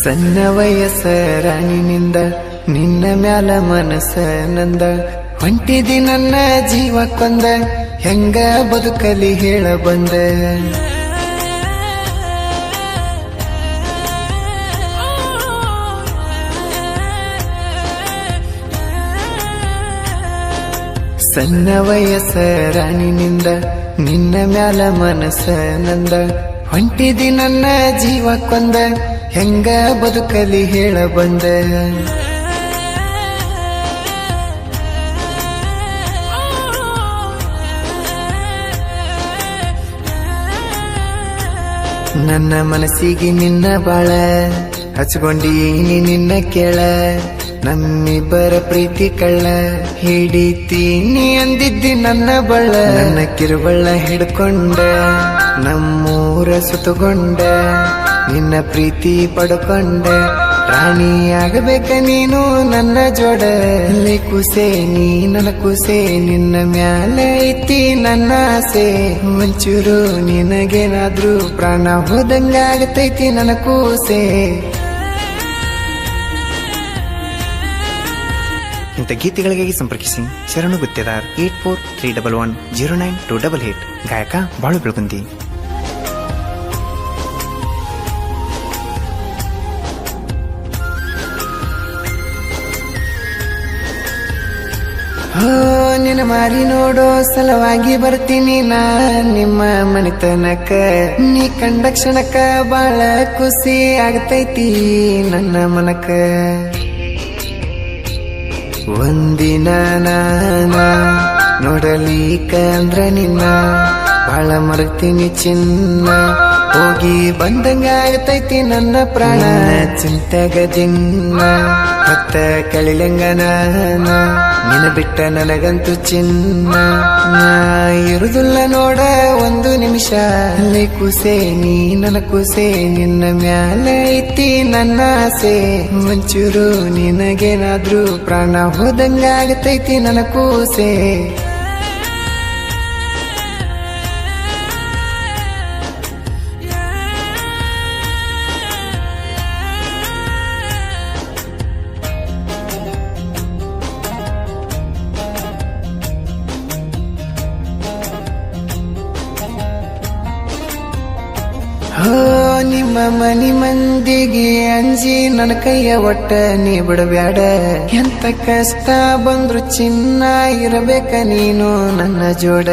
ಸಣ್ಣ ವಯಸ್ಸ ರಾಣಿನಿಂದ ನಿನ್ನ ಮ್ಯಾಲ ಮನಸ್ಸ ನಂದ ಹೊಂಟಿದಿ ನನ್ನ ಜೀವ ಕೊಂದ ಹೆಂಗ ಬದುಕಲಿ ಹೇಳ ಬಂದ ಸಣ್ಣ ವಯಸ್ಸ ರಾಣಿನಿಂದ ನಿನ್ನ ಮ್ಯಾಲ ಮನಸ್ಸ ನಂದ ಹೊಂಟಿದಿ ನನ್ನ ಜೀವ ಕೊಂದ ಹೆಂಗ ಬದುಕಲಿ ಹೇಳ ಬಂದ ನನ್ನ ಮನಸ್ಸಿಗೆ ನಿನ್ನ ಬಾಳ ಹಚ್ಕೊಂಡೀನಿ ನಿನ್ನ ಕೇಳ ನಮ್ಮಿಬ್ಬರ ಪ್ರೀತಿ ಕಳ್ಳ ಹಿಡಿತೀನಿ ಅಂದಿದ್ದಿ ನನ್ನ ಬಳ್ಳ ನನ್ನ ಕಿರುಬಳ್ಳ ಹಿಡ್ಕೊಂಡ ನಮ್ಮೂರ ಸುತ್ತಗೊಂಡ ನಿನ್ನ ಪ್ರೀತಿ ಪಡ್ಕೊಂಡ ರಾಣಿ ಆಗಬೇಕ ನೀನು ನನ್ನ ಜೋಡ ಕುಸೆ ನೀ ನನ್ನ ಕುಸೆ ನಿನ್ನ ಮ್ಯಾಲ ಐತಿ ನನ್ನ ಆಸೆ ಒಂಚೂರು ನಿನಗೇನಾದ್ರೂ ಪ್ರಾಣ ಹೋದಂಗ ಆಗತೈತಿ ನನ್ನ ಕೂಸೆ. ಇಂಥ ಗೀತೆಗಳಿಗಾಗಿ ಸಂಪರ್ಕಿಸಿ ಶರಣು ಗುತ್ತೇದಾರ್ 8431109288 ಗಾಯಕ ಬಾಳು ಬೆಳಗುಂದಿ. ನಿನ್ನ ಮಾರಿ ನೋಡೋ ಸಲುವಾಗಿ ಬರ್ತೀನಿ ನಾ ನಿಮ್ಮ ಮನಿತನಕ ನೀ ಕಂಡ ಕ್ಷಣಕ್ಕ ಬಾಳ ಖುಷಿ ಆಗತೈತಿ ನನ್ನ ಮನಕ ಒಂದಿನ ನಾನ ನೋಡಲಿಕ ಅಂದ್ರ ನಿನ್ನ ಬಾಳ ಮರತೀನಿ ಚಿನ್ನ ಹೋಗಿ ಬಂದಂಗ ಆಗತೈತಿ ನನ್ನ ಪ್ರಾಣ ಚಿಂತೆಗ ದಿನ ಹೊತ್ತ ಕಳಿಲಂಗ ನಾನ ನಿನ ಬಿಟ್ಟ ನನಗಂತೂ ಚಿನ್ನ ನಾ ಇರುದಿಲ್ಲ ನೋಡ ಒಂದು ನಿಮಿಷ ಕುಸೆ ನೀ ನನ್ನ ಕುಸೆ ನಿನ್ನ ಮ್ಯಾಲ ಐತಿ ನನ್ನ ಆಸೆ ಒಂಚೂರು ನಿನಗೇನಾದ್ರೂ ಪ್ರಾಣ ಹೋದಂಗ ಆಗತೈತಿ ನನ್ನ ಕೂಸೆ. ನಿಮ್ಮ ಮನಿ ಮಂದಿಗೆ ಅಂಜಿ ನನ್ನ ಕೈಯ ಒಟ್ಟ ನೀ ಬಿಡಬ್ಯಾಡ ಎಂತ ಕಷ್ಟ ಬಂದ್ರು ಚಿನ್ನ ಇರಬೇಕ ನೀನು ನನ್ನ ಜೋಡ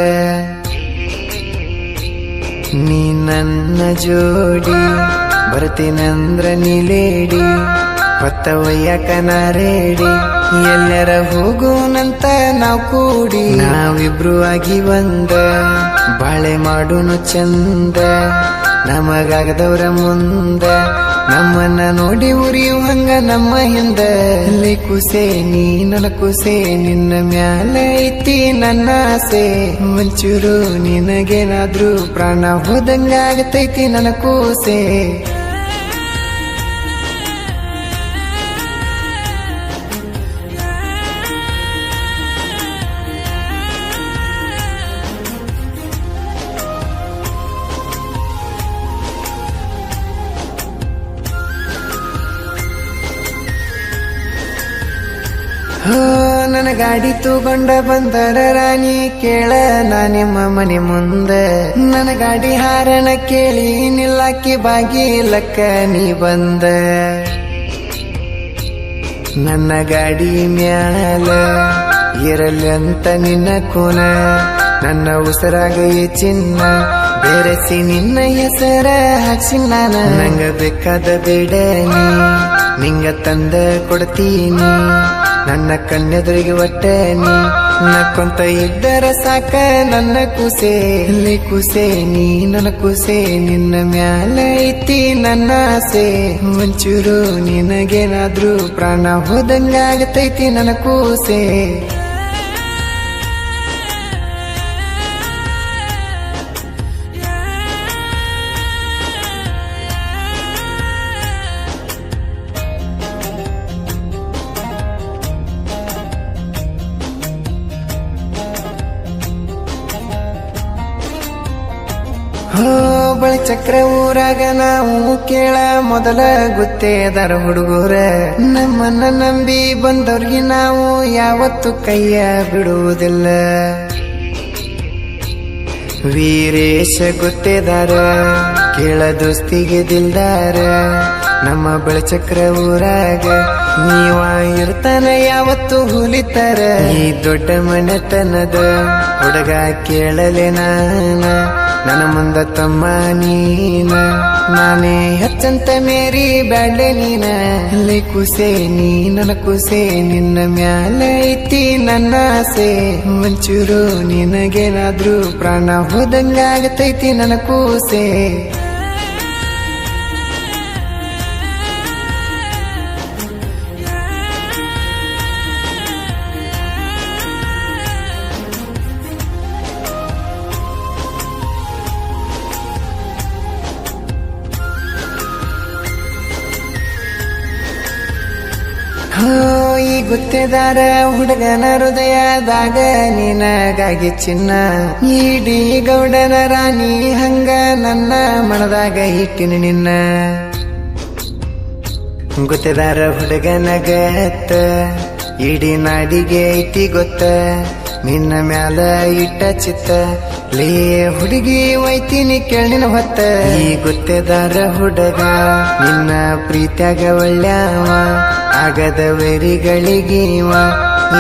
ನೀ ನನ್ನ ಜೋಡಿ ಬರ್ತೀನಂದ್ರ ನೀಲೇಡಿ ಹೊತ್ತ ಒಯ್ಯಾಕ ನಾರೇಡಿ ಎಲ್ಲರ ಹೋಗುನಂತ ನಾವ್ ಕೂಡಿ ನಾವಿಬ್ರು ಆಗಿ ಒಂದ ಬಾಳೆ ಮಾಡುನು ಚಂದ ನಮಗಾಗದವ್ರ ಮುಂದ ನಮ್ಮನ್ನ ನೋಡಿ ಉರಿಯುವಂಗ ನಮ್ಮ ಹಿಂದ ಕುಸೆ ನೀ ನನ್ನ ಕುಸೆ ನಿನ್ನ ಮ್ಯಾಲ ಐತಿ ನನ್ನ ಆಸೆ ಒಂಚೂರು ನಿನಗೇನಾದ್ರೂ ಪ್ರಾಣ ಹೋದಂಗ ಆಗತೈತಿ ನನ್ನ ಕೂಸೆ. ನನ್ನ ಗಾಡಿ ತಗೊಂಡ ಬಂದರ ರಾಣಿ ಕೇಳ ನಾ ನಿಮ್ಮ ಮನೆ ಮುಂದೆ ನನ್ನ ಗಾಡಿ ಹಾರಣ ಕೇಳಿ ನಿಲ್ಲಾಕಿ ಬಾಗಿಲಕ್ಕ ನೀ ಬಂದ ನನ್ನ ಗಾಡಿ ಮ್ಯಾಲ ಇರಲಿ ಅಂತ ನಿನ್ನ ಕೂನ ನನ್ನ ಉಸಿರಾಗ ಚಿನ್ನ ಬೆರೆಸಿ ನಿನ್ನ ಹೆಸರ ಹಾಕ್ಸಿ ನಾನ ನಂಗ ಬೇಕಾದ ಬೇಡ ನೀ ನಿಂಗ ತಂದ ಕೊಡ್ತೀನಿ ನನ್ನ ಕಣ್ಣೆದುರಿಗೆ ಒಟ್ಟೆ ನೀ ನಕ್ಕೊಂತ ಇದ್ದರ ಸಾಕ ನನ್ನ ಕುಸೆ ಕುಸೆ ನೀ ನನ್ನ ಕುಸೆ ನಿನ್ನ ಮ್ಯಾಲ ಐತಿ ನನ್ನ ಆಸೆ ಒಂಚೂರು ನಿನಗೇನಾದ್ರೂ ಪ್ರಾಣ ಹೋದಂಗ ಆಗತೈತಿ ನನ್ನ ಕೂಸೆ. ಬಳಚಕ್ರ ಊರಾಗ ನಾವು ಕೇಳ ಮೊದಲ ಗುತ್ತೇದಾರ ಹುಡುಗರ ನಮ್ಮನ್ನ ನಂಬಿ ಬಂದವ್ರಿಗೆ ನಾವು ಯಾವತ್ತು ಕೈಯ ಬಿಡುವುದಿಲ್ಲ ವೀರೇಶ ಗುತ್ತೇದಾರ ಕೇಳ ದೋಸ್ತಿಗೆ ದಿಲ್ದಾರ ನಮ್ಮ ಬಳಚಕ್ರ ಊರಾಗ ನೀವ ಇರ್ತಾನ ಯಾವತ್ತು ಹುಲಿತಾರ ಈ ದೊಡ್ಡ ಮನೆತನದ ಹುಡುಗ ಕೇಳಲೆ ನನ್ನ ಮುಂದ ತಮ್ಮ ನೀನ ನಾನೇ ಹೆಚ್ಚಂತ ಮೇರಿ ಬ್ಯಾಡ್ಲೆ ನೀನ ಅಲ್ಲಿ ಕುಸೆ ನೀ ನನ್ನ ಕುಸೆ ನಿನ್ನ ಮ್ಯಾಲ ಐತಿ ನನ್ನ ಆಸೆ ಒಂಚೂರು ನಿನಗೇನಾದ್ರೂ ಪ್ರಾಣ ಹೋದಂಗಾಗತೈತಿ ನನ್ನ ಕೂಸೆ ಈ ಗುತ್ತೇದಾರ ಹುಡುಗನ ಹೃದಯದಾಗ ನಿನಗಾಗಿ ಚಿನ್ನ ಇಡೀ ಗೌಡನ ರಾಣಿ ಹಂಗ ನನ್ನ ಮನದಾಗ ಇಟ್ಟಿನ ನಿನ್ನ ಗುತ್ತೇದಾರ ಹುಡುಗನ ಗತ್ತ ಇಡೀ ನಾಡಿಗೆ ಐತಿ ಗೊತ್ತ ನಿನ್ನ ಮ್ಯಾಲ ಇಟ್ಟ ಚಿತ್ತ ಲೇ ಹುಡುಗಿ ಒಯ್ತೀನಿ ಕೇಳಿನ ಹೊತ್ತ ಈ ಗುತ್ತೇದಾರ ಹುಡುಗ ನಿನ್ನ ಪ್ರೀತ್ಯಾಗ ಒಳ್ಳ್ಯಾವ ಆಗದ ವೆರಿಗಳಿಗೀವ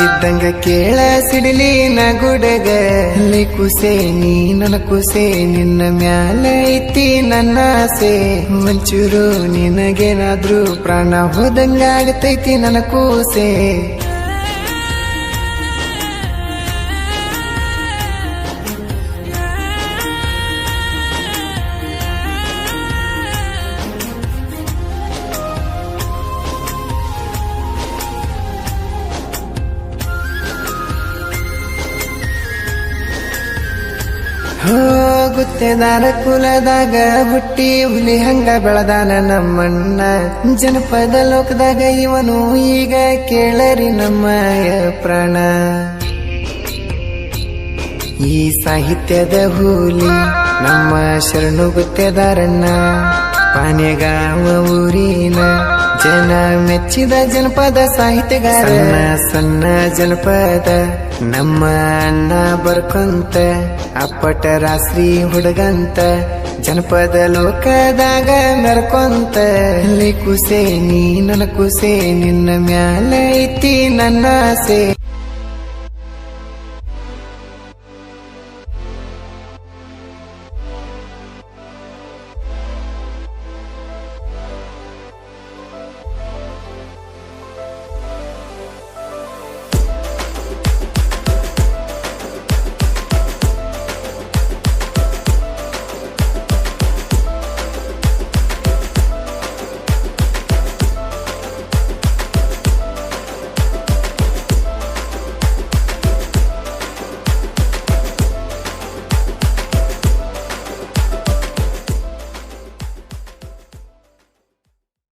ಇದ್ದಂಗ ಕೇಳ ಸಿಡಿಲಿ ನಗುಡಗ ಅಲ್ಲಿ ಕುಸೆ ನೀ ನನ್ನ ಕುಸೆ ನಿನ್ನ ಮ್ಯಾಲ ಐತಿ ನನ್ನ ಆಸೆ ಒಂಚೂರು ನಿನಗೇನಾದ್ರೂ ಪ್ರಾಣ ಹೋದಂಗಾಗತೈತಿ ನನ್ನ ಕೂಸೆ ಗುತ್ತೇದಾರ ಕುಲದಾಗ ಹುಟ್ಟಿ ಹುಲಿ ಹಂಗ ಬೆಳದಾನ ನಮ್ಮಣ್ಣ ಜನಪದ ಲೋಕದಾಗ ಇವನು ಈಗ ಕೇಳರಿ ನಮ್ಮಯ ಪ್ರಾಣ ಈ ಸಾಹಿತ್ಯದ ಹುಲಿ ನಮ್ಮ ಶರಣು ಗುತ್ತೇದಾರಣ್ಣ ಪಾನೆಗಾವ ಊರಿನ ಜನ ಮೆಚ್ಚಿದ ಜನಪದ ಸಾಹಿತ್ಯಗಾರ ಸಣ್ಣ ಜನಪದ ನಮ್ಮ ಅಣ್ಣ ಬರ್ಕೊಂತ ಅಪ್ಪಟ ರಾಶ್ರೀ ಹುಡುಗಂತ ಜನಪದ ಲೋಕದಾಗ ಮೆರ್ಕೊಂತ ಅಲ್ಲಿ ಕುಸೆ ನೀ ನನ್ನ ಕುಸೆ ನಿನ್ನ ಮ್ಯಾಲ ಐತಿ ನನ್ನ ಆಸೆ